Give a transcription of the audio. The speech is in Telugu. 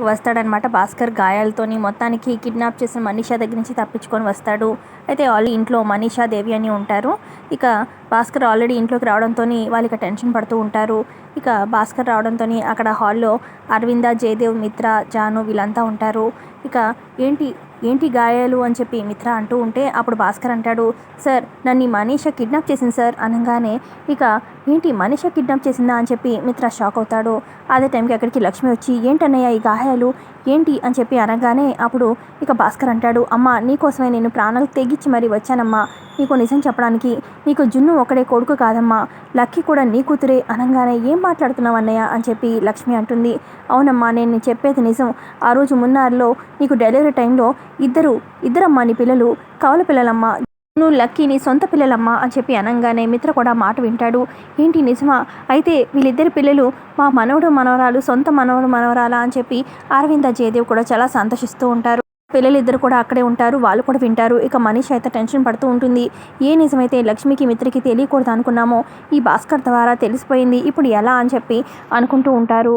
వస్తాడనమాట. భాస్కర్ గాయాలతోని మొత్తానికి కిడ్నాప్ చేసిన మనీషా దగ్గర నుంచి తప్పించుకొని వస్తాడు. అయితే ఆల్రెడీ ఇంట్లో మనీషా దేవి అని ఉంటారు. ఇక భాస్కర్ ఆల్రెడీ ఇంట్లోకి రావడంతో వాళ్ళకి టెన్షన్ పడుతూ ఉంటారు. ఇక భాస్కర్ రావడంతో అక్కడ హాల్లో అరవింద, జయదేవ్, మిత్ర, జాను వీళ్ళంతా ఉంటారు. ఇక ఏంటి ఏంటి గాయాలు అని చెప్పి మిత్ర అంటూ ఉంటే అప్పుడు భాస్కర్ అంటాడు, సార్ నన్ను ఈ మనీషా కిడ్నాప్ చేసింది సార్ అనగానే ఇక ఏంటి మనీషా కిడ్నాప్ చేసిందా అని చెప్పి మిత్ర షాక్ అవుతాడు. అదే టైంకి అక్కడికి లక్ష్మి వచ్చి ఏంటన్నయ్య ఈ గాయాలు ఏంటి అని చెప్పి అనగానే అప్పుడు ఇక భాస్కర్ అంటాడు, అమ్మ నీకోసమే నేను ప్రాణాలు తెగించి మరీ వచ్చానమ్మా. నీకు నిజం చెప్పడానికి నీకు జున్ను ఒకడే కొడుకు కాదమ్మా, లక్కీ కూడా నీ కూతురే అనగానే ఏం మాట్లాడుతున్నావు అన్నయ్య అని చెప్పి లక్ష్మి అంటుంది. అవునమ్మా నేను చెప్పేది నిజం. ఆ రోజు మున్నార్లో నీకు డెలివరీ టైంలో ఇద్దరమ్మా నీ పిల్లలు, కవల పిల్లలమ్మా, నువ్వు లక్కీ నీ సొంత పిల్లలమ్మా అని చెప్పి అనగానే మిత్ర కూడా మాట వింటాడు. ఏంటి నిజమా? అయితే వీళ్ళిద్దరి పిల్లలు మా మనవడు మనవరాలు, సొంత మనవడు మనవరాలా అని చెప్పి అరవింద, జయదేవ్ కూడా చాలా సంతోషిస్తూ ఉంటారు. పిల్లలిద్దరు కూడా అక్కడే ఉంటారు, వాళ్ళు కూడా వింటారు. ఇక మనీష్ అయితే టెన్షన్ పడుతూ ఉంటుంది. ఏ నిజమైతే లక్ష్మికి మిత్రకి తెలియకూడదు అనుకున్నామో ఈ భాస్కర్ ద్వారా తెలిసిపోయింది, ఇప్పుడు ఎలా అని చెప్పి అనుకుంటూ ఉంటారు.